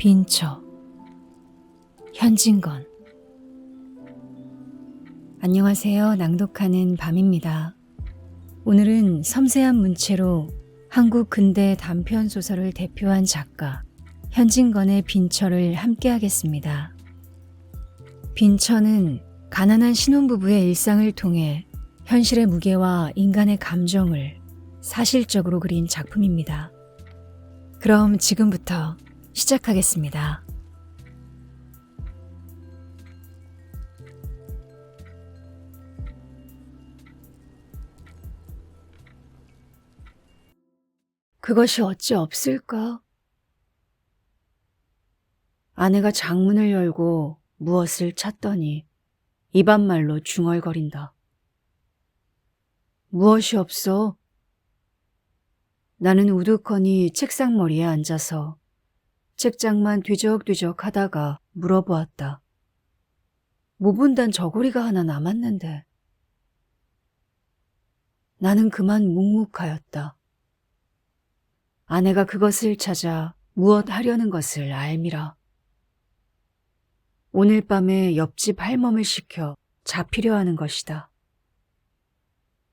빈처, 현진건. 안녕하세요. 낭독하는 밤입니다. 오늘은 섬세한 문체로 한국 근대 단편 소설을 대표한 작가 현진건의 빈처를 함께 하겠습니다. 빈처는 가난한 신혼부부의 일상을 통해 현실의 무게와 인간의 감정을 사실적으로 그린 작품입니다. 그럼 지금부터 시작하겠습니다. 그것이 어찌 없을까? 아내가 장문을 열고 무엇을 찾더니 입안말로 중얼거린다. 무엇이 없어? 나는 우두커니 책상머리에 앉아서 책장만 뒤적뒤적 하다가 물어보았다. 못 본단 저고리가 하나 남았는데. 나는 그만 묵묵하였다. 아내가 그것을 찾아 무엇 하려는 것을 알미라. 오늘 밤에 옆집 할멈을 시켜 잡히려 하는 것이다.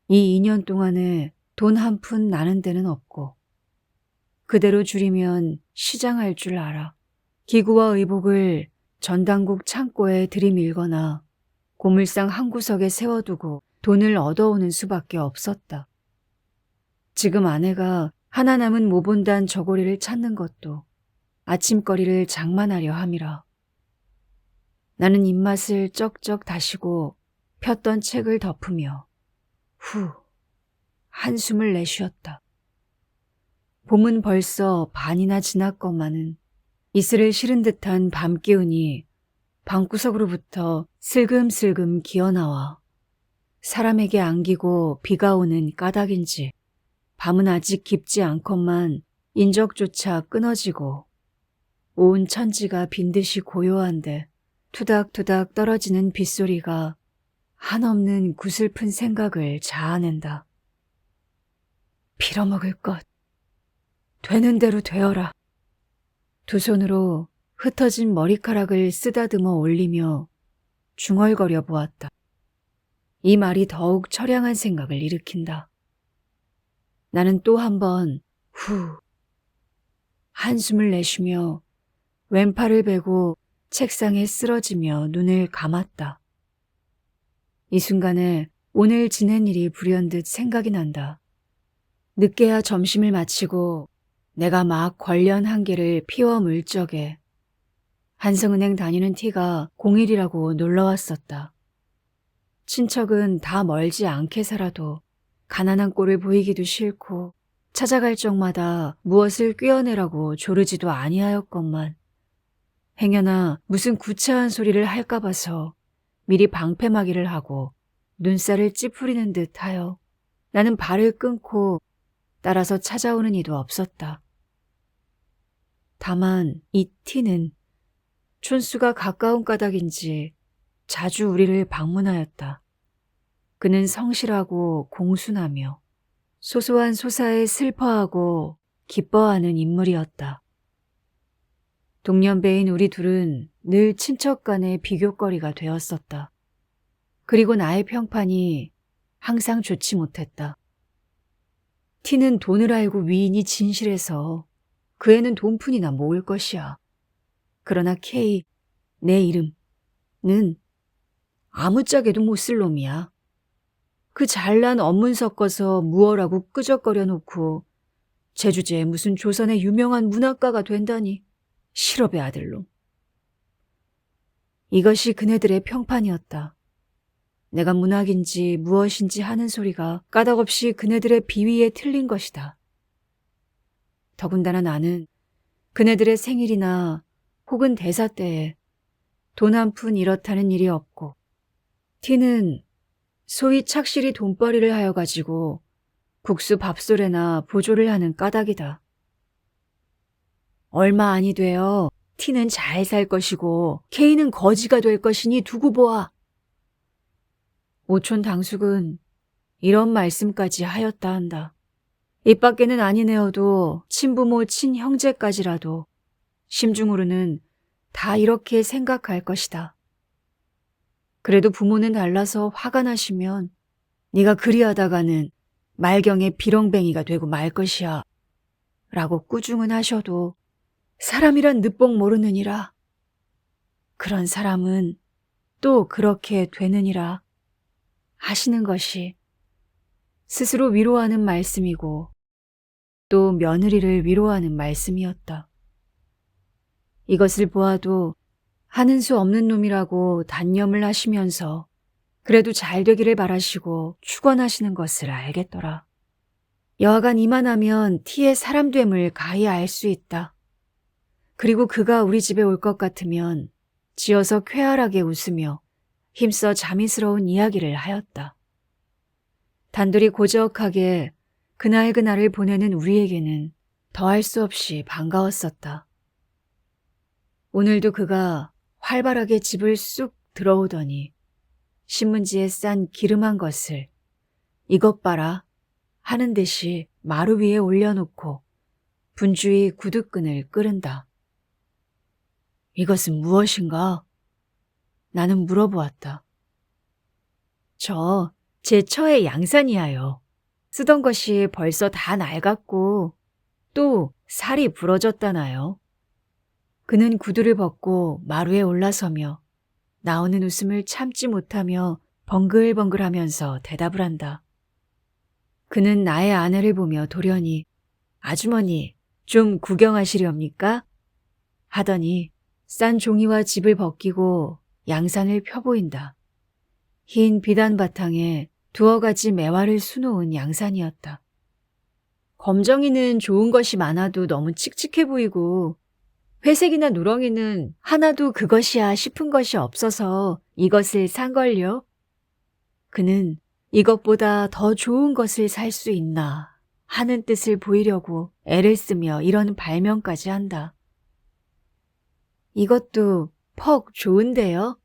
이 2년 동안에 돈 한 푼 나는 데는 없고 그대로 줄이면 시장할 줄 알아. 기구와 의복을 전당국 창고에 들이밀거나 고물상 한 구석에 세워두고 돈을 얻어오는 수밖에 없었다. 지금 아내가 하나 남은 모본단 저고리를 찾는 것도 아침거리를 장만하려 함이라. 나는 입맛을 쩍쩍 다시고 폈던 책을 덮으며 후 한숨을 내쉬었다. 봄은 벌써 반이나 지났건만은 이슬을 실은 듯한 밤 기운이 방구석으로부터 슬금슬금 기어나와 사람에게 안기고 비가 오는 까닭인지 밤은 아직 깊지 않건만 인적조차 끊어지고 온 천지가 빈듯이 고요한데 투닥투닥 떨어지는 빗소리가 한없는 구슬픈 생각을 자아낸다. 빌어먹을 것, 되는 대로 되어라. 두 손으로 흩어진 머리카락을 쓰다듬어 올리며 중얼거려 보았다. 이 말이 더욱 처량한 생각을 일으킨다. 나는 또 한 번 후 한숨을 내쉬며 왼팔을 베고 책상에 쓰러지며 눈을 감았다. 이 순간에 오늘 지낸 일이 불현듯 생각이 난다. 늦게야 점심을 마치고 내가 막 관련 한 개를 피워 물 적에 한성은행 다니는 티가 공일이라고 놀러왔었다. 친척은 다 멀지 않게 살아도 가난한 꼴을 보이기도 싫고 찾아갈 적마다 무엇을 꿰어내라고 조르지도 아니하였건만 행여나 무슨 구차한 소리를 할까 봐서 미리 방패막이를 하고 눈살을 찌푸리는 듯 하여 나는 발을 끊고 따라서 찾아오는 이도 없었다. 다만 이 티는 촌수가 가까운 까닭인지 자주 우리를 방문하였다. 그는 성실하고 공순하며 소소한 소사에 슬퍼하고 기뻐하는 인물이었다. 동년배인 우리 둘은 늘 친척 간의 비교거리가 되었었다. 그리고 나의 평판이 항상 좋지 못했다. 티는 돈을 알고 위인이 진실해서 그 애는 돈푼이나 모을 것이야. 그러나 K, 내 이름은 아무짝에도 못 쓸 놈이야. 그 잘난 언문 섞어서 무어라고 끄적거려 놓고 제주제에 무슨 조선의 유명한 문학가가 된다니 실업의 아들놈. 이것이 그네들의 평판이었다. 내가 문학인지 무엇인지 하는 소리가 까닭없이 그네들의 비위에 틀린 것이다. 더군다나 나는 그네들의 생일이나 혹은 대사 때에 돈 한 푼 이렇다는 일이 없고 티는 소위 착실히 돈벌이를 하여 가지고 국수 밥솔에나 보조를 하는 까닭이다. 얼마 아니 되어 티는 잘 살 것이고 K는 거지가 될 것이니 두고 보아. 오촌 당숙은 이런 말씀까지 하였다 한다. 입 밖에는 아니네어도 친부모 친형제까지라도 심중으로는 다 이렇게 생각할 것이다. 그래도 부모는 달라서 화가 나시면 네가 그리하다가는 말경의 비렁뱅이가 되고 말 것이야 라고 꾸중은 하셔도 사람이란 늦복 모르느니라. 그런 사람은 또 그렇게 되느니라 하시는 것이 스스로 위로하는 말씀이고 또 며느리를 위로하는 말씀이었다. 이것을 보아도 하는 수 없는 놈이라고 단념을 하시면서 그래도 잘 되기를 바라시고 축원하시는 것을 알겠더라. 여하간 이만하면 T의 사람됨을 가히 알 수 있다. 그리고 그가 우리 집에 올 것 같으면 지어서 쾌활하게 웃으며 힘써 자미스러운 이야기를 하였다. 단둘이 고저하게 그날그날을 보내는 우리에게는 더할 수 없이 반가웠었다. 오늘도 그가 활발하게 집을 쑥 들어오더니 신문지에 싼 기름한 것을 이것 봐라 하는 듯이 마루 위에 올려놓고 분주히 구두끈을 끄른다. 이것은 무엇인가? 나는 물어보았다. 제 처의 양산이야요. 쓰던 것이 벌써 다 낡았고 또 살이 부러졌다나요. 그는 구두를 벗고 마루에 올라서며 나오는 웃음을 참지 못하며 벙글벙글하면서 대답을 한다. 그는 나의 아내를 보며 돌연히 아주머니 좀 구경하시렵니까? 하더니 싼 종이와 집을 벗기고 양산을 펴보인다. 흰 비단 바탕에 두어 가지 매화를 수놓은 양산이었다. 검정이는 좋은 것이 많아도 너무 칙칙해 보이고 회색이나 누렁이는 하나도 그것이야 싶은 것이 없어서 이것을 산걸요. 그는 이것보다 더 좋은 것을 살 수 있나 하는 뜻을 보이려고 애를 쓰며 이런 발명까지 한다. 이것도 퍽 좋은데요.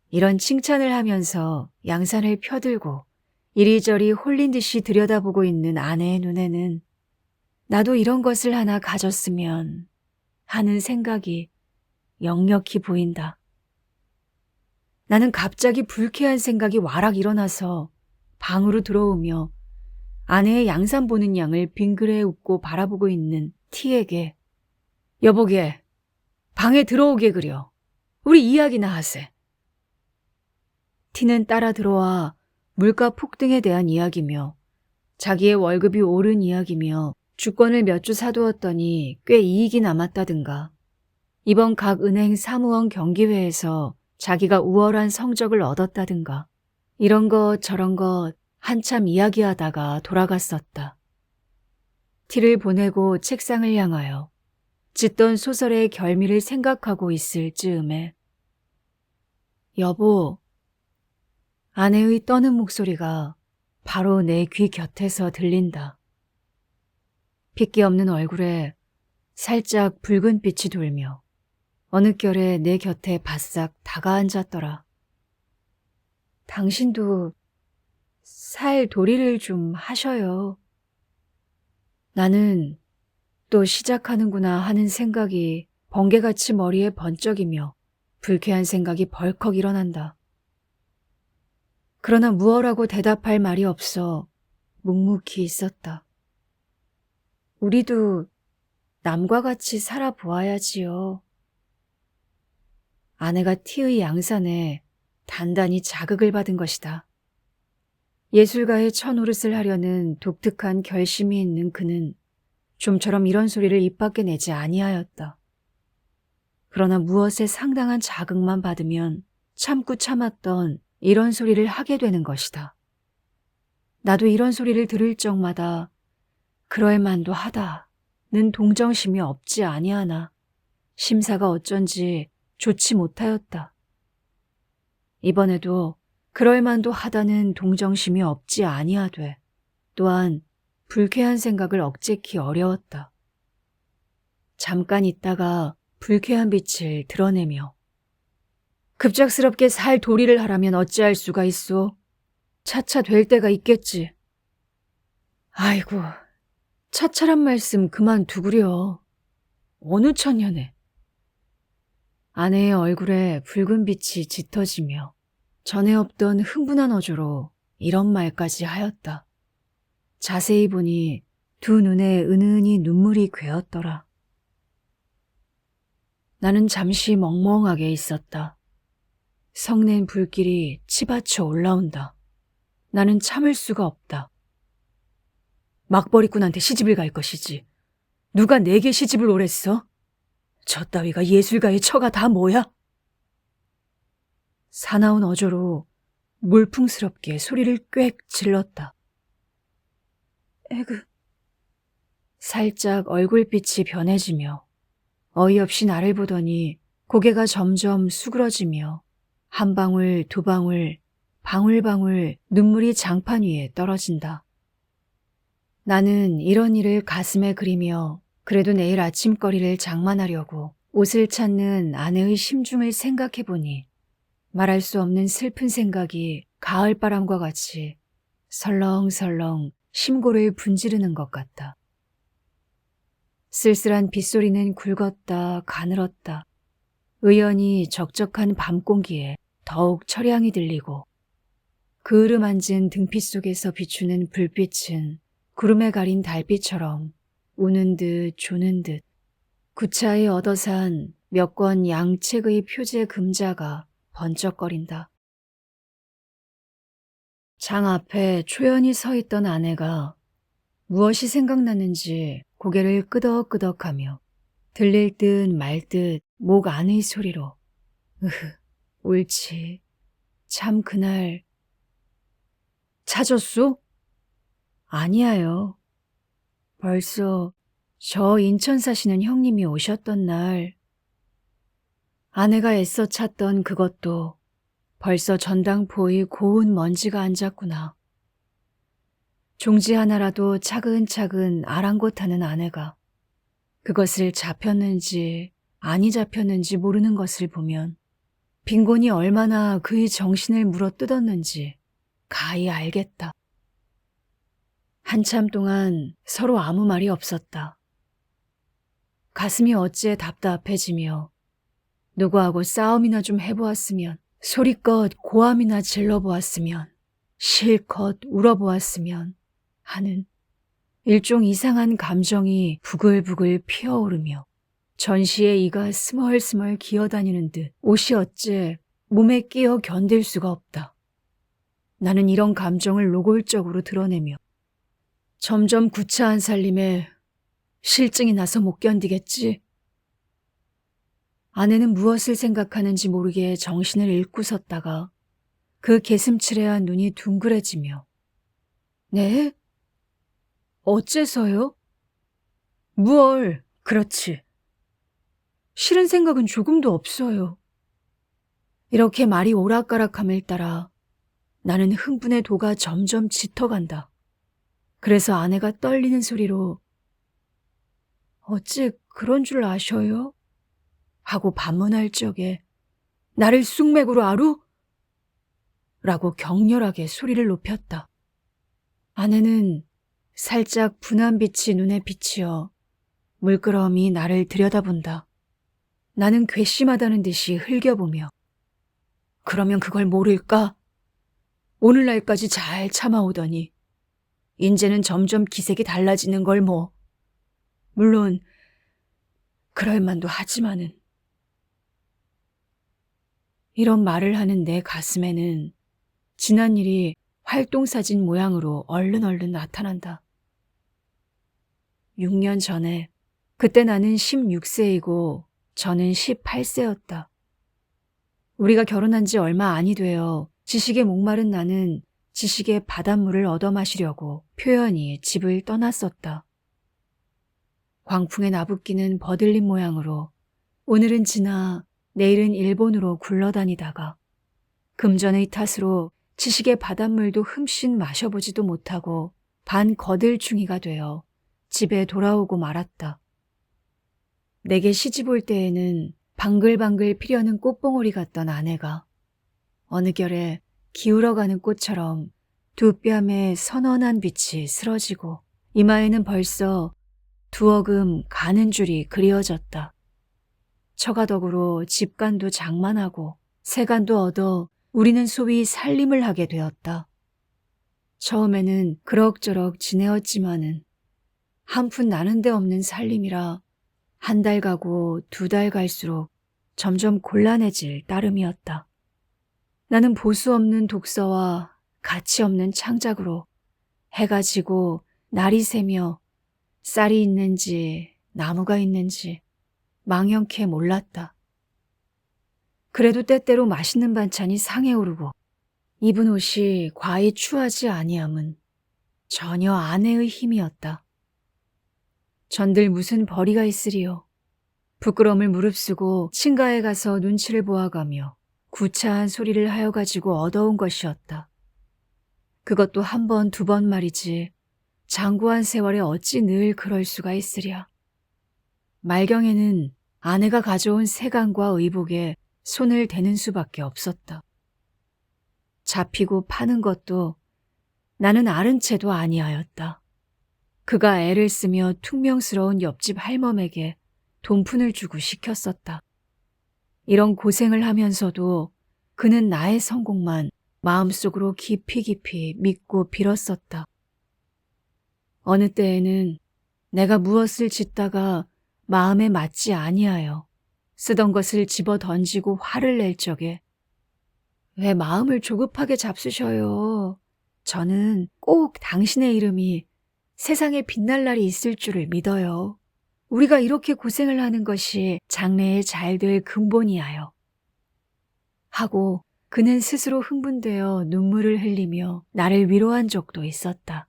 이런 칭찬을 하면서 양산을 펴들고 이리저리 홀린 듯이 들여다보고 있는 아내의 눈에는 나도 이런 것을 하나 가졌으면 하는 생각이 역력히 보인다. 나는 갑자기 불쾌한 생각이 와락 일어나서 방으로 들어오며 아내의 양산 보는 양을 빙그레 웃고 바라보고 있는 T에게 여보게 방에 들어오게 그려. 우리 이야기나 하세. T는 따라 들어와 물가 폭등에 대한 이야기며 자기의 월급이 오른 이야기며 주권을 몇 주 사두었더니 꽤 이익이 남았다든가 이번 각 은행 사무원 경기회에서 자기가 우월한 성적을 얻었다든가 이런 것 저런 것 한참 이야기하다가 돌아갔었다. T를 보내고 책상을 향하여 짓던 소설의 결미를 생각하고 있을 즈음에 여보, 아내의 떠는 목소리가 바로 내 귀 곁에서 들린다. 핏기 없는 얼굴에 살짝 붉은 빛이 돌며 어느 결에 내 곁에 바싹 다가앉았더라. 당신도 살 도리를 좀 하셔요. 나는 또 시작하는구나 하는 생각이 번개같이 머리에 번쩍이며 불쾌한 생각이 벌컥 일어난다. 그러나 무어라고 대답할 말이 없어 묵묵히 있었다. 우리도 남과 같이 살아보아야지요. 아내가 T의 양산에 단단히 자극을 받은 것이다. 예술가의 첫노릇을 하려는 독특한 결심이 있는 그는 좀처럼 이런 소리를 입 밖에 내지 아니하였다. 그러나 무엇에 상당한 자극만 받으면 참고 참았던 이런 소리를 하게 되는 것이다. 나도 이런 소리를 들을 적마다 그럴 만도 하다는 동정심이 없지 아니하나 심사가 어쩐지 좋지 못하였다. 이번에도 그럴 만도 하다는 동정심이 없지 아니하되 또한 불쾌한 생각을 억제키 어려웠다. 잠깐 있다가 불쾌한 빛을 드러내며 급작스럽게 살 도리를 하라면 어찌할 수가 있소? 차차 될 때가 있겠지. 아이고, 차차란 말씀 그만 두구려. 어느 천년에? 아내의 얼굴에 붉은 빛이 짙어지며 전에 없던 흥분한 어조로 이런 말까지 하였다. 자세히 보니 두 눈에 은은히 눈물이 괴었더라. 나는 잠시 멍멍하게 있었다. 성낸 불길이 치받쳐 올라온다. 나는 참을 수가 없다. 막버리꾼한테 시집을 갈 것이지. 누가 내게 시집을 오랬어? 저 따위가 예술가의 처가 다 뭐야? 사나운 어조로 물풍스럽게 소리를 꽥 질렀다. 에그. 살짝 얼굴빛이 변해지며 어이없이 나를 보더니 고개가 점점 수그러지며 한 방울 두 방울 방울방울 눈물이 장판 위에 떨어진다. 나는 이런 일을 가슴에 그리며 그래도 내일 아침거리를 장만하려고 옷을 찾는 아내의 심중을 생각해보니 말할 수 없는 슬픈 생각이 가을바람과 같이 설렁설렁 심고를 분지르는 것 같다. 쓸쓸한 빗소리는 굵었다 가늘었다. 의연히 적적한 밤공기에 더욱 철향이 들리고 그 으름앉은 등빛 속에서 비추는 불빛은 구름에 가린 달빛처럼 우는 듯 조는 듯 구차히 얻어산 몇 권 양책의 표제 금자가 번쩍거린다. 장 앞에 초연히 서 있던 아내가 무엇이 생각났는지 고개를 끄덕끄덕하며 들릴 듯 말 듯 목 안의 소리로 으흐, 옳지. 참 그날 찾았소? 아니야요. 벌써 저 인천 사시는 형님이 오셨던 날 아내가 애써 찾던 그것도 벌써 전당포의 고운 먼지가 앉았구나. 종지 하나라도 차근차근 아랑곳하는 아내가 그것을 잡혔는지 아니 잡혔는지 모르는 것을 보면 빈곤이 얼마나 그의 정신을 물어뜯었는지 가히 알겠다. 한참 동안 서로 아무 말이 없었다. 가슴이 어찌에 답답해지며 누구하고 싸움이나 좀 해보았으면, 소리껏 고함이나 질러보았으면, 실컷 울어보았으면 하는 일종 이상한 감정이 부글부글 피어오르며 전시에 이가 스멀스멀 기어다니는 듯 옷이 어째 몸에 끼어 견딜 수가 없다. 나는 이런 감정을 노골적으로 드러내며 점점 구차한 살림에 실증이 나서 못 견디겠지. 아내는 무엇을 생각하는지 모르게 정신을 잃고 섰다가 그 개슴츠레한 눈이 둥그레지며 네? 어째서요? 무얼, 그렇지. 싫은 생각은 조금도 없어요. 이렇게 말이 오락가락함을 따라 나는 흥분의 도가 점점 짙어간다. 그래서 아내가 떨리는 소리로 어째 그런 줄 아셔요? 하고 반문할 적에 나를 쑥맥으로 아루? 라고 격렬하게 소리를 높였다. 아내는 살짝 분한 빛이 눈에 비치어 물끄러미 나를 들여다본다. 나는 괘씸하다는 듯이 흘겨보며 그러면 그걸 모를까? 오늘날까지 잘 참아오더니 인제는 점점 기색이 달라지는 걸 뭐. 물론 그럴 만도 하지만은. 이런 말을 하는 내 가슴에는 지난 일이 활동사진 모양으로 얼른 나타난다. 6년 전에 그때 나는 16세이고 저는 18세였다. 우리가 결혼한 지 얼마 아니 되어 지식에 목마른 나는 지식의 바닷물을 얻어 마시려고 표연히 집을 떠났었다. 광풍에 나붓기는 버들린 모양으로 오늘은 지나 내일은 일본으로 굴러다니다가 금전의 탓으로 지식의 바닷물도 흠씬 마셔보지도 못하고 반 거들충이가 되어 집에 돌아오고 말았다. 내게 시집 올 때에는 방글방글 피려는 꽃봉오리 같던 아내가 어느 결에 기울어가는 꽃처럼 두 뺨에 선원한 빛이 스러지고 이마에는 벌써 두어금 가는 줄이 그리워졌다. 처가덕으로 집간도 장만하고 세간도 얻어 우리는 소위 살림을 하게 되었다. 처음에는 그럭저럭 지내었지만은 한 푼 나는 데 없는 살림이라 한 달 가고 두 달 갈수록 점점 곤란해질 따름이었다. 나는 보수 없는 독서와 가치 없는 창작으로 해가 지고 날이 새며 쌀이 있는지 나무가 있는지 망연케 몰랐다. 그래도 때때로 맛있는 반찬이 상에 오르고 입은 옷이 과히 추하지 아니함은 전혀 아내의 힘이었다. 전들 무슨 벌이가 있으리요. 부끄러움을 무릅쓰고 친가에 가서 눈치를 보아가며 구차한 소리를 하여 가지고 얻어온 것이었다. 그것도 한 번, 두 번 말이지 장구한 세월에 어찌 늘 그럴 수가 있으랴. 말경에는 아내가 가져온 세간과 의복에 손을 대는 수밖에 없었다. 잡히고 파는 것도 나는 아른 채도 아니하였다. 그가 애를 쓰며 퉁명스러운 옆집 할멈에게 돈푼을 주고 시켰었다. 이런 고생을 하면서도 그는 나의 성공만 마음속으로 깊이 깊이 믿고 빌었었다. 어느 때에는 내가 무엇을 짓다가 마음에 맞지 아니하여 쓰던 것을 집어 던지고 화를 낼 적에 왜 마음을 조급하게 잡수셔요. 저는 꼭 당신의 이름이 세상에 빛날 날이 있을 줄을 믿어요. 우리가 이렇게 고생을 하는 것이 장래에 잘 될 근본이하여. 하고 그는 스스로 흥분되어 눈물을 흘리며 나를 위로한 적도 있었다.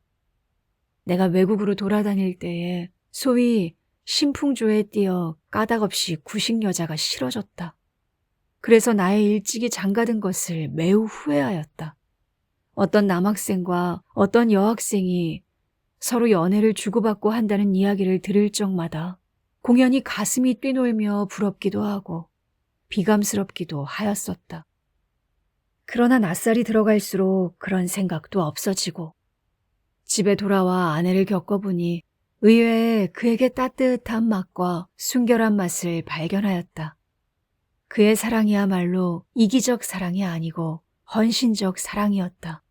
내가 외국으로 돌아다닐 때에 소위 신풍조에 뛰어 까닭없이 구식 여자가 싫어졌다. 그래서 나의 일찍이 장가든 것을 매우 후회하였다. 어떤 남학생과 어떤 여학생이 서로 연애를 주고받고 한다는 이야기를 들을 적마다 공연히 가슴이 뛰놀며 부럽기도 하고 비감스럽기도 하였었다. 그러나 낯살이 들어갈수록 그런 생각도 없어지고 집에 돌아와 아내를 겪어보니 의외에 그에게 따뜻한 맛과 순결한 맛을 발견하였다. 그의 사랑이야말로 이기적 사랑이 아니고 헌신적 사랑이었다.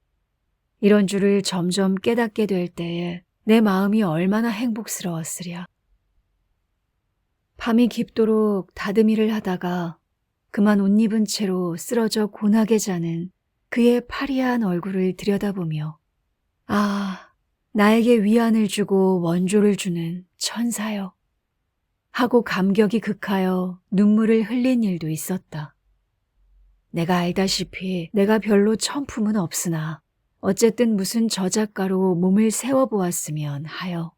이런 줄을 점점 깨닫게 될 때에 내 마음이 얼마나 행복스러웠으랴. 밤이 깊도록 다듬이를 하다가 그만 옷 입은 채로 쓰러져 고나게 자는 그의 파리한 얼굴을 들여다보며 아, 나에게 위안을 주고 원조를 주는 천사여 하고 감격이 극하여 눈물을 흘린 일도 있었다. 내가 알다시피 내가 별로 천품은 없으나 어쨌든 무슨 저작가로 몸을 세워보았으면 하여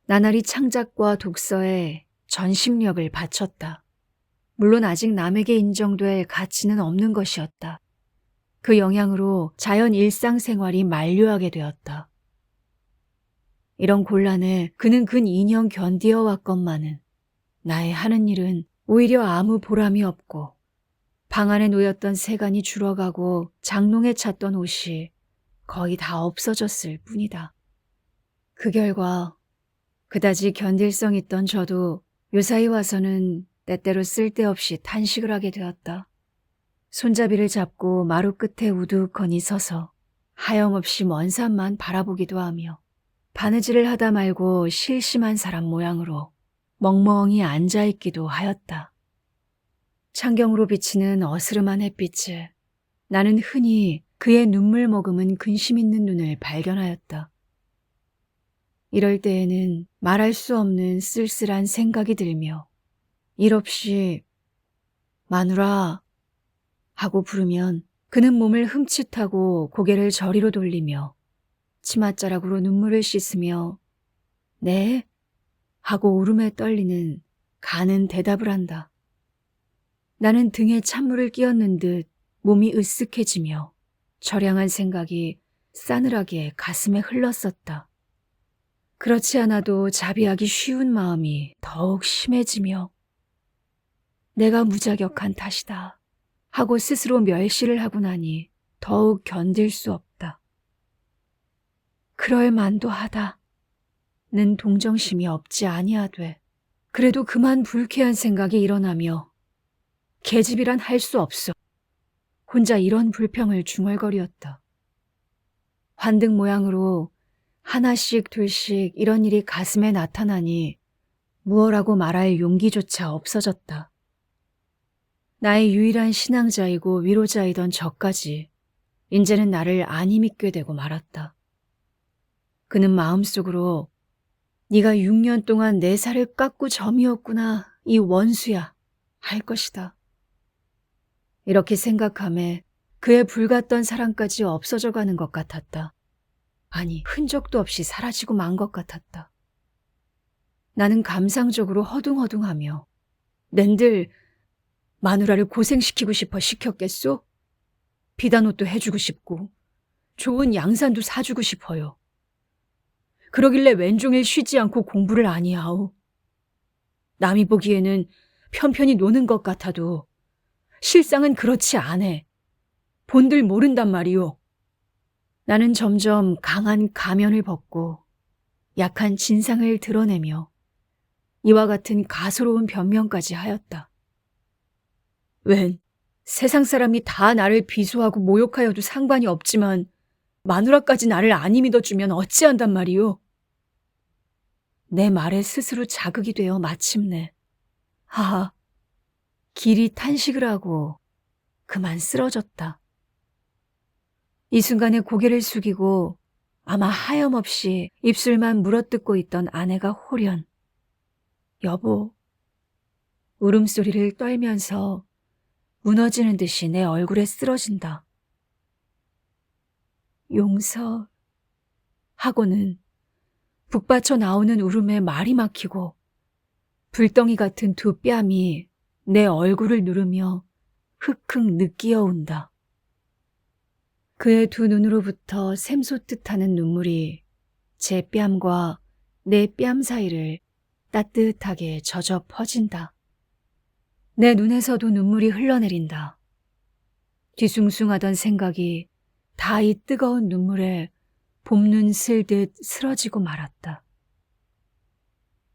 나날이 창작과 독서에 전심력을 바쳤다. 물론 아직 남에게 인정될 가치는 없는 것이었다. 그 영향으로 자연 일상생활이 만류하게 되었다. 이런 곤란을 그는 근 2년 견디어 왔건만은 나의 하는 일은 오히려 아무 보람이 없고 방 안에 놓였던 세간이 줄어가고 장롱에 찼던 옷이 거의 다 없어졌을 뿐이다. 그 결과 그다지 견딜성 있던 저도 요사이 와서는 때때로 쓸데없이 탄식을 하게 되었다. 손잡이를 잡고 마루 끝에 우두커니 서서 하염없이 먼 산만 바라보기도 하며 바느질을 하다 말고 실심한 사람 모양으로 멍멍이 앉아있기도 하였다. 창경으로 비치는 어스름한 햇빛에 나는 흔히 그의 눈물 머금은 근심 있는 눈을 발견하였다. 이럴 때에는 말할 수 없는 쓸쓸한 생각이 들며 일없이 마누라 하고 부르면 그는 몸을 흠칫하고 고개를 저리로 돌리며 치맛자락으로 눈물을 씻으며 네? 하고 울음에 떨리는 가는 대답을 한다. 나는 등에 찬물을 끼얹는 듯 몸이 으쓱해지며 처량한 생각이 싸늘하게 가슴에 흘렀었다. 그렇지 않아도 자비하기 쉬운 마음이 더욱 심해지며 내가 무자격한 탓이다 하고 스스로 멸시를 하고 나니 더욱 견딜 수 없다. 그럴 만도 하다. 는 동정심이 없지 아니하되 그래도 그만 불쾌한 생각이 일어나며 계집이란 할 수 없어. 혼자 이런 불평을 중얼거리었다. 환등 모양으로 하나씩 둘씩 이런 일이 가슴에 나타나니 무엇라고 말할 용기조차 없어졌다. 나의 유일한 신앙자이고 위로자이던 저까지 이제는 나를 안이 믿게 되고 말았다. 그는 마음속으로 네가 6년 동안 내 살을 깎고 점이었구나, 이 원수야, 할 것이다. 이렇게 생각하며 그의 불같던 사랑까지 없어져 가는 것 같았다. 아니, 흔적도 없이 사라지고 만 것 같았다. 나는 감상적으로 허둥허둥하며 낸들 마누라를 고생시키고 싶어 시켰겠소? 비단옷도 해주고 싶고 좋은 양산도 사주고 싶어요. 그러길래 왼종일 쉬지 않고 공부를 아니하오. 남이 보기에는 편편히 노는 것 같아도 실상은 그렇지 않애. 본들 모른단 말이오. 나는 점점 강한 가면을 벗고 약한 진상을 드러내며 이와 같은 가소로운 변명까지 하였다. 웬 세상 사람이 다 나를 비수하고 모욕하여도 상관이 없지만 마누라까지 나를 안이 믿어주면 어찌한단 말이오. 내 말에 스스로 자극이 되어 마침내 하하, 길이 탄식을 하고 그만 쓰러졌다. 이 순간에 고개를 숙이고 아마 하염없이 입술만 물어뜯고 있던 아내가 홀연 여보, 울음소리를 떨면서 무너지는 듯이 내 얼굴에 쓰러진다. 용서 하고는 북받쳐 나오는 울음에 말이 막히고 불덩이 같은 두 뺨이 내 얼굴을 누르며 흑흑 느끼어온다. 그의 두 눈으로부터 샘솟듯 하는 눈물이 제 뺨과 내 뺨 사이를 따뜻하게 젖어 퍼진다. 내 눈에서도 눈물이 흘러내린다. 뒤숭숭하던 생각이 다 이 뜨거운 눈물에 봄눈 슬듯 쓰러지고 말았다.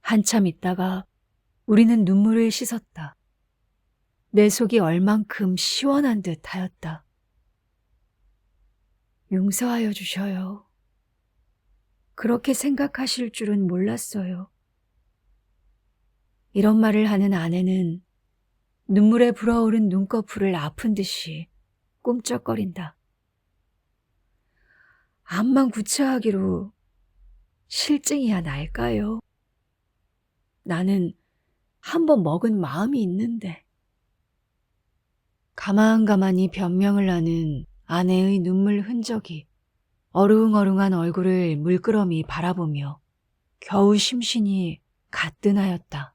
한참 있다가 우리는 눈물을 씻었다. 내 속이 얼만큼 시원한 듯 하였다. 용서하여 주셔요. 그렇게 생각하실 줄은 몰랐어요. 이런 말을 하는 아내는 눈물에 불어오른 눈꺼풀을 아픈 듯이 꿈쩍거린다. 암만 구차하기로 실증이야 날까요? 나는 한번 먹은 마음이 있는데. 가만가만히 변명을 하는 아내의 눈물 흔적이 어루웅어룽한 얼굴을 물끄러미 바라보며 겨우 심신이 가뜩하였다.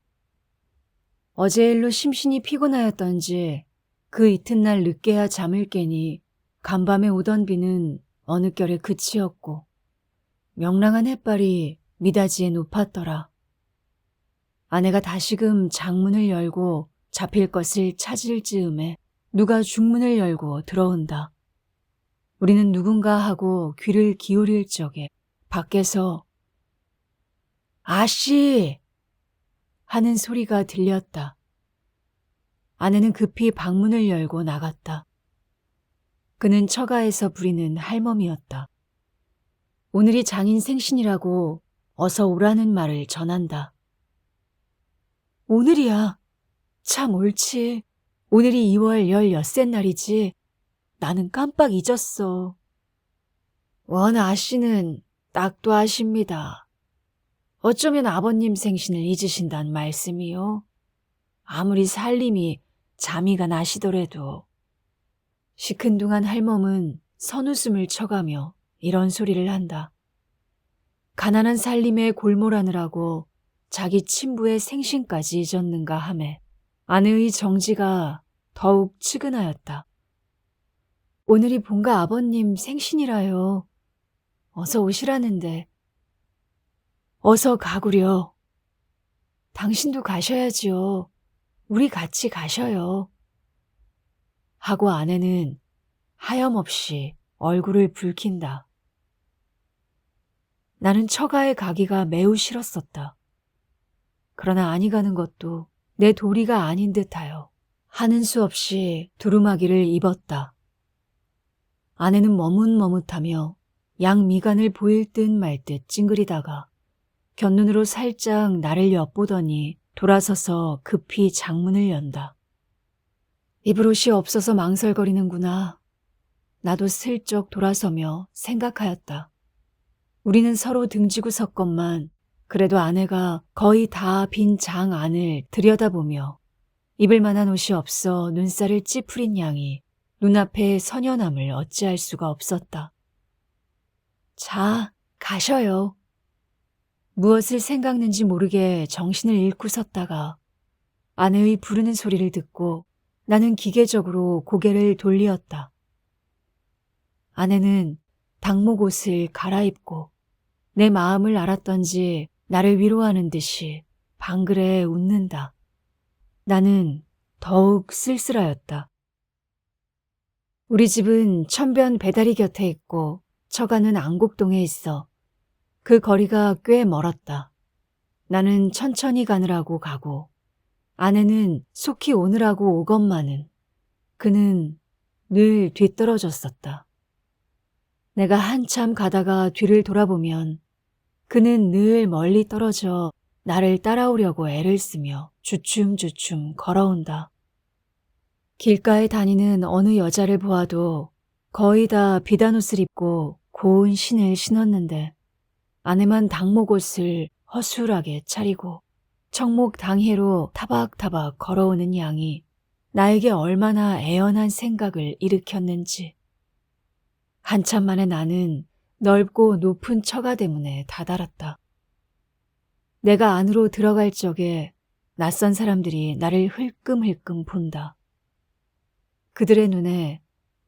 어제 일로 심신이 피곤하였던지 그 이튿날 늦게야 잠을 깨니 간밤에 오던 비는 어느 결에 그치었고 명랑한 햇발이 미닫이에 높았더라. 아내가 다시금 장문을 열고 잡힐 것을 찾을 즈음에 누가 중문을 열고 들어온다. 우리는 누군가 하고 귀를 기울일 적에 밖에서 아씨! 하는 소리가 들렸다. 아내는 급히 방문을 열고 나갔다. 그는 처가에서 부리는 할멈이었다. 오늘이 장인 생신이라고 어서 오라는 말을 전한다. 오늘이야. 참 옳지. 오늘이 2월 16셋 날이지. 나는 깜빡 잊었어. 원 아씨는 딱도 아십니다. 어쩌면 아버님 생신을 잊으신단 말씀이요. 아무리 살림이 잠이가 나시더라도. 시큰둥한 할멈은 선웃음을 쳐가며 이런 소리를 한다. 가난한 살림에 골몰하느라고 자기 친부의 생신까지 잊었는가 하매 아내의 정지가 더욱 측은하였다. 오늘이 본가 아버님 생신이라요. 어서 오시라는데. 어서 가구려. 당신도 가셔야지요. 우리 같이 가셔요. 하고 아내는 하염없이 얼굴을 붉힌다. 나는 처가에 가기가 매우 싫었었다. 그러나 아니 가는 것도 내 도리가 아닌 듯하여 하는 수 없이 두루마기를 입었다. 아내는 머뭇머뭇하며 양미간을 보일 듯 말 듯 찡그리다가 곁눈으로 살짝 나를 엿보더니 돌아서서 급히 장문을 연다. 입을 옷이 없어서 망설거리는구나. 나도 슬쩍 돌아서며 생각하였다. 우리는 서로 등지고 섰건만 그래도 아내가 거의 다 빈 장 안을 들여다보며 입을 만한 옷이 없어 눈살을 찌푸린 양이 눈앞에 선연함을 어찌할 수가 없었다. 자, 가셔요. 무엇을 생각는지 모르게 정신을 잃고 섰다가 아내의 부르는 소리를 듣고 나는 기계적으로 고개를 돌리었다. 아내는 당목 옷을 갈아입고 내 마음을 알았던지 나를 위로하는 듯이 방글에 웃는다. 나는 더욱 쓸쓸하였다. 우리 집은 천변 배다리 곁에 있고 처가는 안곡동에 있어 그 거리가 꽤 멀었다. 나는 천천히 가느라고 가고 아내는 속히 오느라고 오건만은 그는 늘 뒤떨어졌었다. 내가 한참 가다가 뒤를 돌아보면 그는 늘 멀리 떨어져 나를 따라오려고 애를 쓰며 주춤주춤 걸어온다. 길가에 다니는 어느 여자를 보아도 거의 다 비단옷을 입고 고운 신을 신었는데 아내만 당목옷을 허술하게 차리고 청목 당해로 타박타박 걸어오는 양이 나에게 얼마나 애연한 생각을 일으켰는지. 한참 만에 나는 넓고 높은 처가 대문에 다다랐다. 내가 안으로 들어갈 적에 낯선 사람들이 나를 흘끔흘끔 본다. 그들의 눈에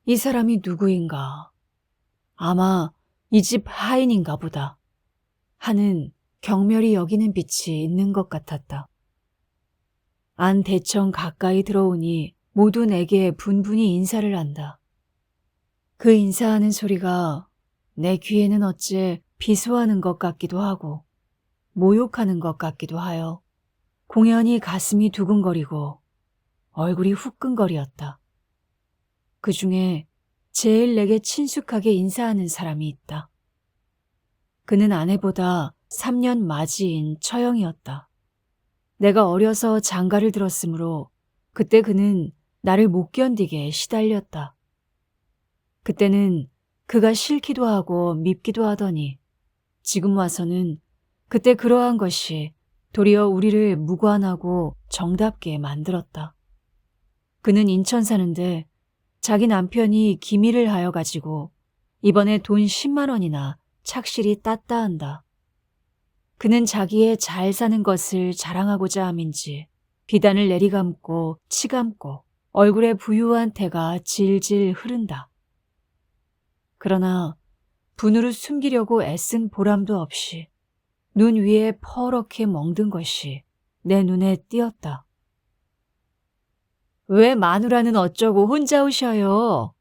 이 사람이 누구인가? 아마 이 집 하인인가 보다 하는 경멸이 여기는 빛이 있는 것 같았다. 안 대청 가까이 들어오니 모두 내게 분분히 인사를 한다. 그 인사하는 소리가 내 귀에는 어째 비소하는 것 같기도 하고 모욕하는 것 같기도 하여 공연히 가슴이 두근거리고 얼굴이 후끈거리었다. 그 중에 제일 내게 친숙하게 인사하는 사람이 있다. 그는 아내보다 3년 맞이인 처형이었다. 내가 어려서 장가를 들었으므로 그때 그는 나를 못 견디게 시달렸다. 그때는 그가 싫기도 하고 밉기도 하더니 지금 와서는 그때 그러한 것이 도리어 우리를 무관하고 정답게 만들었다. 그는 인천 사는데 자기 남편이 기밀을 하여 가지고 이번에 돈 10만 원이나 착실히 땄다 한다. 그는 자기의 잘 사는 것을 자랑하고자 함인지 비단을 내리감고 치감고 얼굴에 부유한 태가 질질 흐른다. 그러나 분으로 숨기려고 애쓴 보람도 없이 눈 위에 퍼렇게 멍든 것이 내 눈에 띄었다. 왜 마누라는 어쩌고 혼자 오셔요?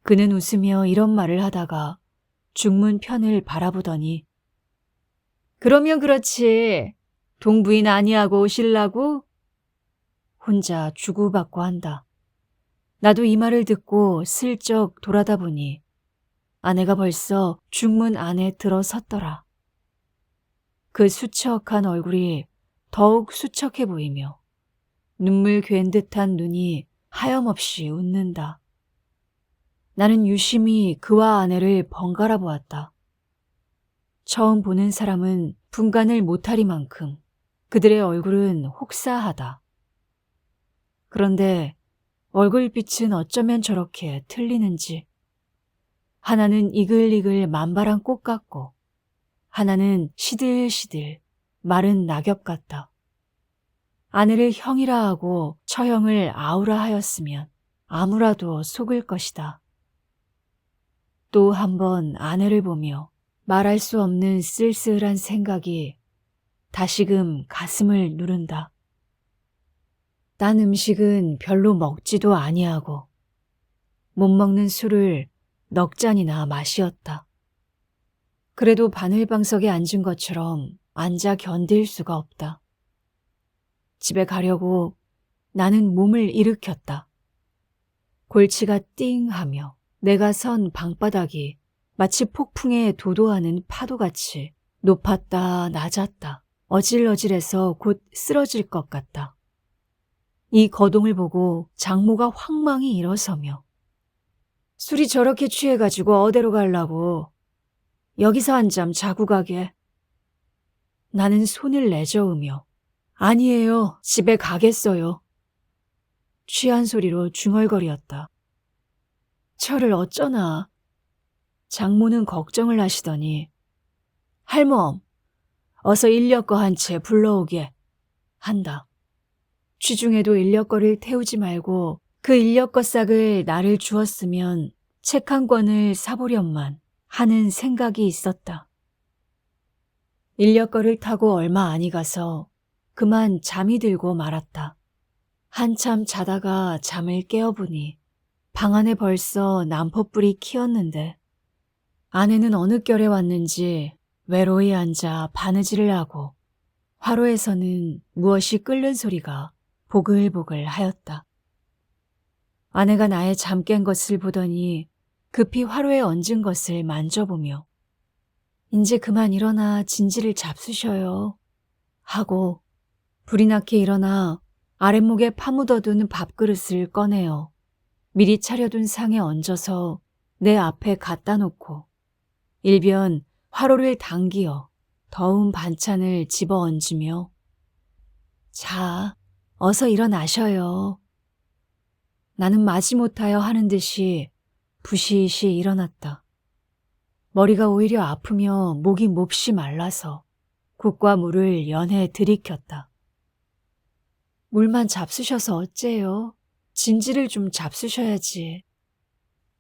그는 웃으며 이런 말을 하다가 중문 편을 바라보더니 그러면 그렇지. 동부인 아니하고 오실라고? 혼자 주고받고 한다. 나도 이 말을 듣고 슬쩍 돌아다 보니 아내가 벌써 중문 안에 들어섰더라. 그 수척한 얼굴이 더욱 수척해 보이며 눈물 괜 듯한 눈이 하염없이 웃는다. 나는 유심히 그와 아내를 번갈아 보았다. 처음 보는 사람은 분간을 못하리만큼 그들의 얼굴은 혹사하다. 그런데 얼굴빛은 어쩌면 저렇게 틀리는지. 하나는 이글이글 만발한 꽃 같고 하나는 시들시들 마른 낙엽 같다. 아내를 형이라 하고 처형을 아우라 하였으면 아무라도 속을 것이다. 또 한 번 아내를 보며 말할 수 없는 쓸쓸한 생각이 다시금 가슴을 누른다. 딴 음식은 별로 먹지도 아니하고 못 먹는 술을 넉 잔이나 마시었다. 그래도 바늘방석에 앉은 것처럼 앉아 견딜 수가 없다. 집에 가려고 나는 몸을 일으켰다. 골치가 띵하며 내가 선 방바닥이 마치 폭풍에 도도하는 파도같이 높았다 낮았다 어질어질해서 곧 쓰러질 것 같다. 이 거동을 보고 장모가 황망히 일어서며 술이 저렇게 취해가지고 어디로 가려고. 여기서 한잠 자고 가게. 나는 손을 내저으며 아니에요. 집에 가겠어요. 취한 소리로 중얼거리었다. 저를 어쩌나. 장모는 걱정을 하시더니 할멈, 어서 인력거 한 채 불러오게 한다. 취중에도 인력거를 태우지 말고 그 인력거 싹을 나를 주었으면 책 한 권을 사보련만 하는 생각이 있었다. 인력거를 타고 얼마 아니 가서 그만 잠이 들고 말았다. 한참 자다가 잠을 깨어보니 방 안에 벌써 난포불이 키었는데 아내는 어느 결에 왔는지 외로이 앉아 바느질을 하고 화로에서는 무엇이 끓는 소리가 보글보글 하였다. 아내가 나의 잠 깬 것을 보더니 급히 화로에 얹은 것을 만져보며 이제 그만 일어나 진지를 잡수셔요 하고 불이 나게 일어나 아랫목에 파묻어둔 밥그릇을 꺼내어 미리 차려둔 상에 얹어서 내 앞에 갖다 놓고 일변 화로를 당기어 더운 반찬을 집어 얹으며 자, 어서 일어나셔요. 나는 마지못하여 하는 듯이 부시시 일어났다. 머리가 오히려 아프며 목이 몹시 말라서 국과 물을 연해 들이켰다. 물만 잡수셔서 어째요? 진지를 좀 잡수셔야지.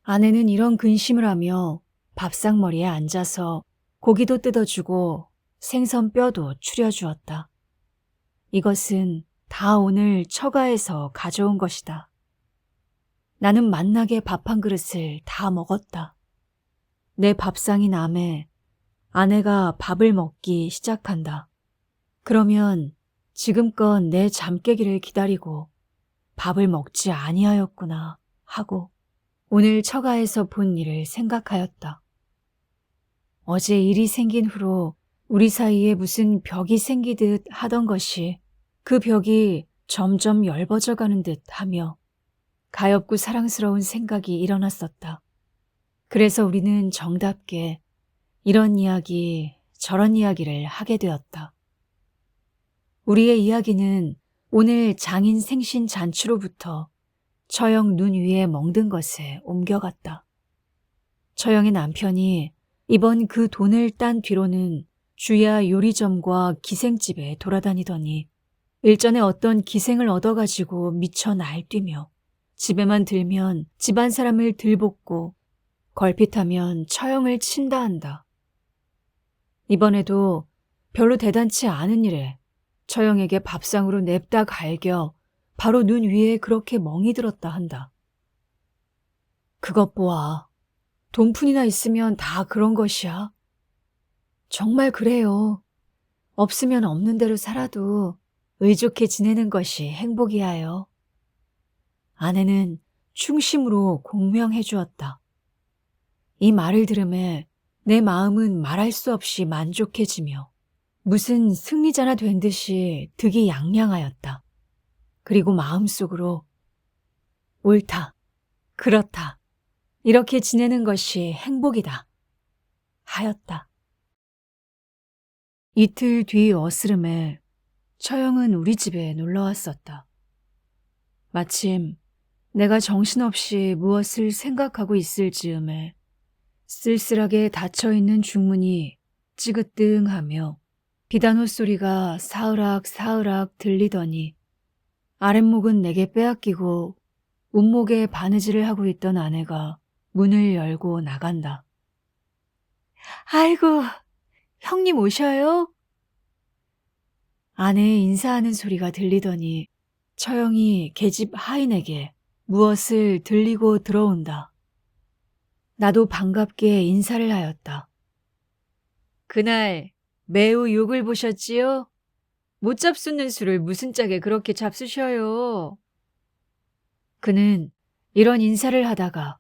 아내는 이런 근심을 하며 밥상머리에 앉아서 고기도 뜯어주고 생선뼈도 추려주었다. 이것은 다 오늘 처가에서 가져온 것이다. 나는 맛나게 밥 한 그릇을 다 먹었다. 내 밥상이 남에 아내가 밥을 먹기 시작한다. 그러면 지금껏 내 잠깨기를 기다리고 밥을 먹지 아니하였구나 하고 오늘 처가에서 본 일을 생각하였다. 어제 일이 생긴 후로 우리 사이에 무슨 벽이 생기듯 하던 것이 그 벽이 점점 엷어져 가는 듯 하며 가엾고 사랑스러운 생각이 일어났었다. 그래서 우리는 정답게 이런 이야기 저런 이야기를 하게 되었다. 우리의 이야기는 오늘 장인 생신 잔치로부터 처영 눈 위에 멍든 것에 옮겨갔다. 처영의 남편이 이번 그 돈을 딴 뒤로는 주야 요리점과 기생집에 돌아다니더니 일전에 어떤 기생을 얻어가지고 미쳐 날뛰며 집에만 들면 집안 사람을 들볶고 걸핏하면 처형을 친다 한다. 이번에도 별로 대단치 않은 일에 처형에게 밥상으로 냅다 갈겨 바로 눈 위에 그렇게 멍이 들었다 한다. 그것 보아. 돈푼이나 있으면 다 그런 것이야. 정말 그래요. 없으면 없는 대로 살아도 의좋게 지내는 것이 행복이야요. 아내는 충심으로 공명해 주었다. 이 말을 들음에 내 마음은 말할 수 없이 만족해지며 무슨 승리자나 된 듯이 득이 양양하였다. 그리고 마음속으로 옳다, 그렇다, 이렇게 지내는 것이 행복이다 하였다. 이틀 뒤 어스름에 처형은 우리 집에 놀러왔었다. 마침 내가 정신없이 무엇을 생각하고 있을 즈음에 쓸쓸하게 닫혀있는 중문이 찌그ตึ하며 비단호 소리가 사으락 사으락 들리더니 아랫목은 내게 빼앗기고 운목에 바느질을 하고 있던 아내가 문을 열고 나간다. 아이고, 형님 오셔요? 아내의 인사하는 소리가 들리더니 처형이 계집 하인에게 무엇을 들리고 들어온다. 나도 반갑게 인사를 하였다. 그날 매우 욕을 보셨지요? 못 잡수는 술을 무슨 짝에 그렇게 잡수셔요. 그는 이런 인사를 하다가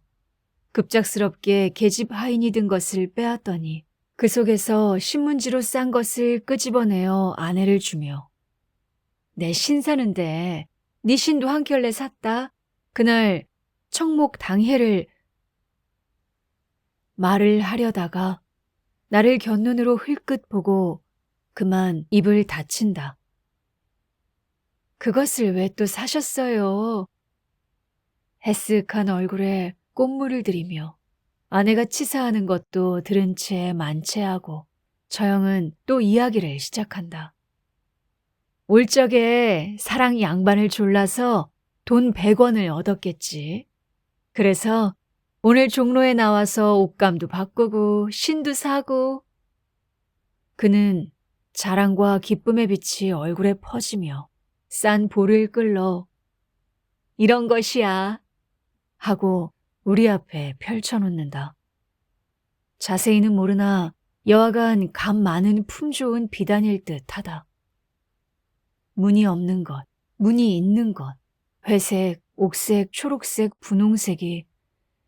급작스럽게 계집 하인이 든 것을 빼앗더니 그 속에서 신문지로 싼 것을 끄집어내어 아내를 주며 내 신 사는데 네 신도 한 켤레 샀다. 그날 청목 당해를 말을 하려다가 나를 곁눈으로 흘끗 보고 그만 입을 닫힌다. 그것을 왜 또 사셨어요? 헤쓱한 얼굴에 꽃물을 들이며 아내가 치사하는 것도 들은 채 만체하고 처형은 또 이야기를 시작한다. 올 적에 사랑 양반을 졸라서 돈 100원을 얻었겠지. 그래서 오늘 종로에 나와서 옷감도 바꾸고 신도 사고. 그는 자랑과 기쁨의 빛이 얼굴에 퍼지며 싼 볼을 끌러 이런 것이야 하고 우리 앞에 펼쳐놓는다. 자세히는 모르나 여하간 감 많은 품 좋은 비단일 듯하다. 무늬 없는 것, 무늬 있는 것, 회색, 옥색, 초록색, 분홍색이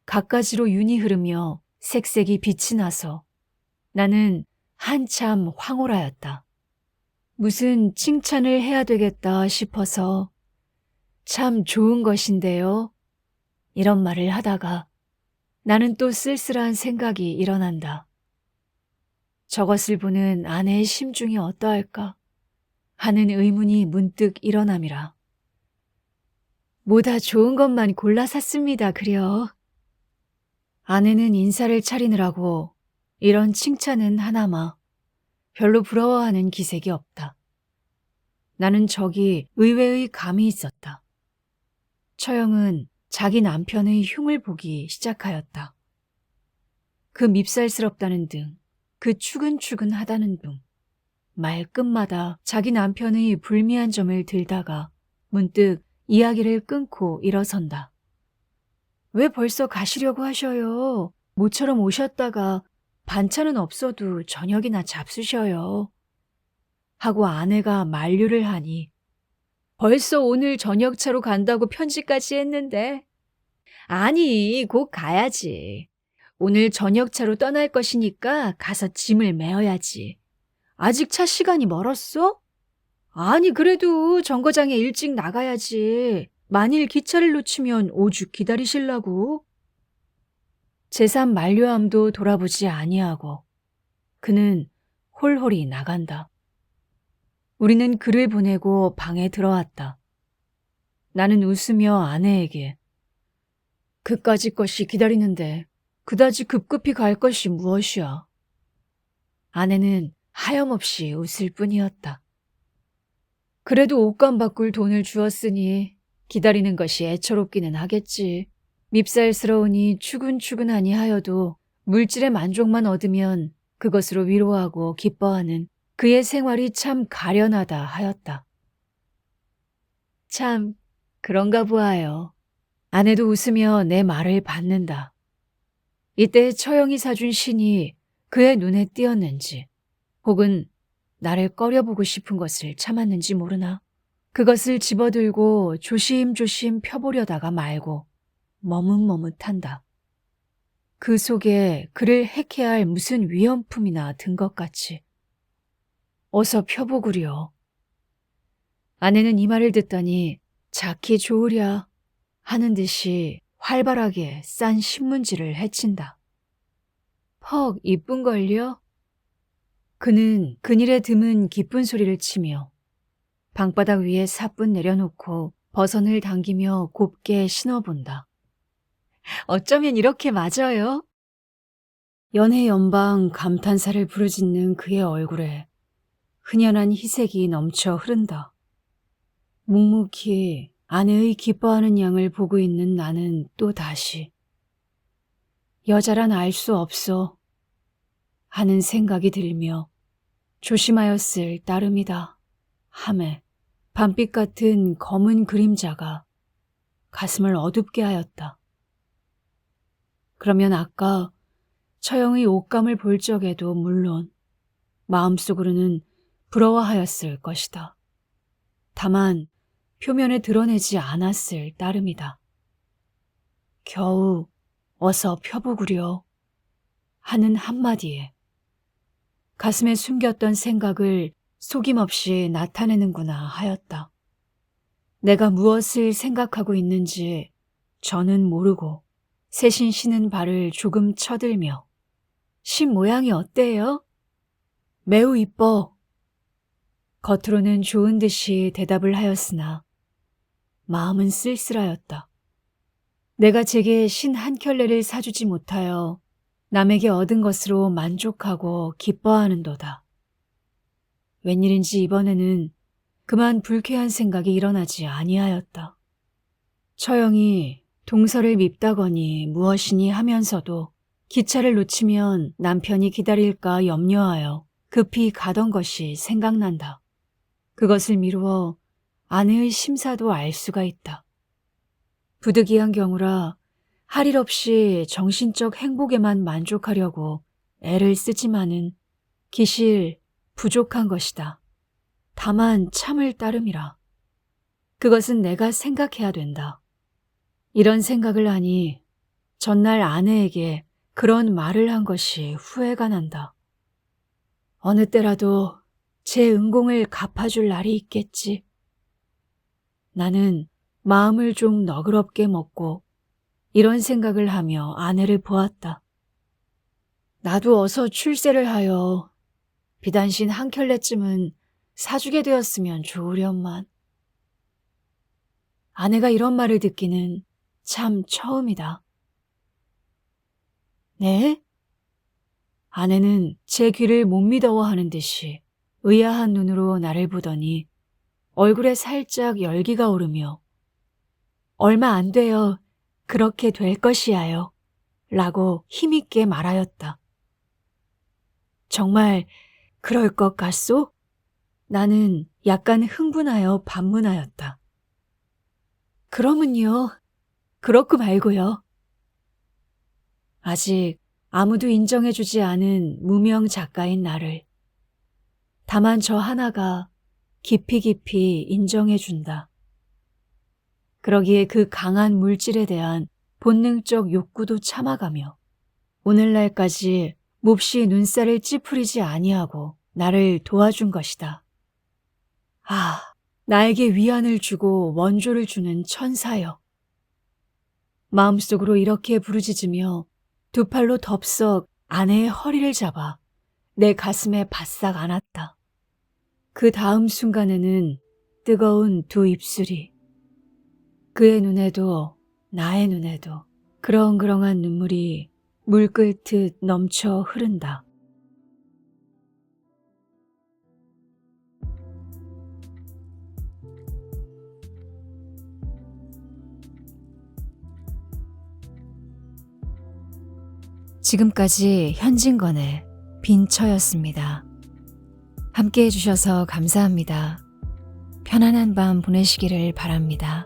갖가지로 윤이 흐르며 색색이 빛이 나서 나는 한참 황홀하였다. 무슨 칭찬을 해야 되겠다 싶어서 참 좋은 것인데요. 이런 말을 하다가 나는 또 쓸쓸한 생각이 일어난다. 저것을 보는 아내의 심중이 어떠할까 하는 의문이 문득 일어남이라. 뭐다 좋은 것만 골라 샀습니다, 그려. 아내는 인사를 차리느라고 이런 칭찬은 하나마 별로 부러워하는 기색이 없다. 나는 저기 의외의 감이 있었다. 처형은 자기 남편의 흉을 보기 시작하였다. 그 밉살스럽다는 등, 그 추근추근하다는 등, 말끝마다 자기 남편의 불미한 점을 들다가 문득 이야기를 끊고 일어선다. 왜 벌써 가시려고 하셔요? 모처럼 오셨다가 반찬은 없어도 저녁이나 잡수셔요. 하고 아내가 만류를 하니 벌써 오늘 저녁차로 간다고 편지까지 했는데. 아니, 곧 가야지. 오늘 저녁차로 떠날 것이니까 가서 짐을 메어야지. 아직 차 시간이 멀었어? 아니, 그래도 정거장에 일찍 나가야지. 만일 기차를 놓치면 오죽 기다리실라고. 제3 만류함도 돌아보지 아니하고 그는 홀홀히 나간다. 우리는 그를 보내고 방에 들어왔다. 나는 웃으며 아내에게 그까짓 것이 기다리는데 그다지 급급히 갈 것이 무엇이야. 아내는 하염없이 웃을 뿐이었다. 그래도 옷감 바꿀 돈을 주었으니 기다리는 것이 애처롭기는 하겠지. 밉살스러우니 추근추근하니 하여도 물질의 만족만 얻으면 그것으로 위로하고 기뻐하는 그의 생활이 참 가련하다 하였다. 참 그런가 보아요. 아내도 웃으며 내 말을 받는다. 이때 처형이 사준 신이 그의 눈에 띄었는지 혹은 나를 꺼려보고 싶은 것을 참았는지 모르나 그것을 집어들고 조심조심 펴보려다가 말고 머뭇머뭇한다. 그 속에 그를 해케할 무슨 위험품이나 든 것 같이. 어서 펴보구려. 아내는 이 말을 듣더니 자키 좋으랴 하는 듯이 활발하게 싼 신문지를 헤친다. 퍽 이쁜걸요? 그는 그늘에 드문 기쁜 소리를 치며 방바닥 위에 사뿐 내려놓고 버선을 당기며 곱게 신어본다. 어쩌면 이렇게 맞아요? 연해연방 감탄사를 부르짖는 그의 얼굴에 흔연한 희색이 넘쳐 흐른다. 묵묵히 아내의 기뻐하는 양을 보고 있는 나는 또 다시 여자란 알 수 없어 하는 생각이 들며 조심하였을 따름이다 하매 밤빛 같은 검은 그림자가 가슴을 어둡게 하였다. 그러면 아까 처형의 옷감을 볼 적에도 물론 마음속으로는 부러워하였을 것이다. 다만 표면에 드러내지 않았을 따름이다. 겨우 어서 펴보구려 하는 한마디에 가슴에 숨겼던 생각을 속임없이 나타내는구나 하였다. 내가 무엇을 생각하고 있는지 저는 모르고 새신 신은 발을 조금 쳐들며 신 모양이 어때요? 매우 이뻐. 겉으로는 좋은 듯이 대답을 하였으나 마음은 쓸쓸하였다. 내가 제게 신 한 켤레를 사주지 못하여 남에게 얻은 것으로 만족하고 기뻐하는도다. 웬일인지 이번에는 그만 불쾌한 생각이 일어나지 아니하였다. 처형이 동서를 밉다거니 무엇이니 하면서도 기차를 놓치면 남편이 기다릴까 염려하여 급히 가던 것이 생각난다. 그것을 미루어 아내의 심사도 알 수가 있다. 부득이한 경우라 할 일 없이 정신적 행복에만 만족하려고 애를 쓰지만은 기실 부족한 것이다. 다만 참을 따름이라. 그것은 내가 생각해야 된다. 이런 생각을 하니 전날 아내에게 그런 말을 한 것이 후회가 난다. 어느 때라도 제 은공을 갚아줄 날이 있겠지. 나는 마음을 좀 너그럽게 먹고 이런 생각을 하며 아내를 보았다. 나도 어서 출세를 하여 비단신 한 켤레쯤은 사주게 되었으면 좋으련만. 아내가 이런 말을 듣기는 참 처음이다. 네? 아내는 제 귀를 못 믿어워하는 듯이 의아한 눈으로 나를 보더니 얼굴에 살짝 열기가 오르며 얼마 안 돼요. 그렇게 될 것이야요. 라고 힘있게 말하였다. 정말 그럴 것 같소? 나는 약간 흥분하여 반문하였다. 그러면요. 그렇고 말고요. 아직 아무도 인정해주지 않은 무명 작가인 나를 다만 저 하나가 깊이 깊이 인정해준다. 그러기에 그 강한 물질에 대한 본능적 욕구도 참아가며 오늘날까지 몹시 눈살을 찌푸리지 아니하고 나를 도와준 것이다. 아, 나에게 위안을 주고 원조를 주는 천사여. 마음속으로 이렇게 부르짖으며 두 팔로 덥석 아내의 허리를 잡아 내 가슴에 바싹 안았다. 그 다음 순간에는 뜨거운 두 입술이 그의 눈에도 나의 눈에도 그렁그렁한 눈물이 물 끓듯 넘쳐 흐른다. 지금까지 현진건의 빈처였습니다. 함께 해주셔서 감사합니다. 편안한 밤 보내시기를 바랍니다.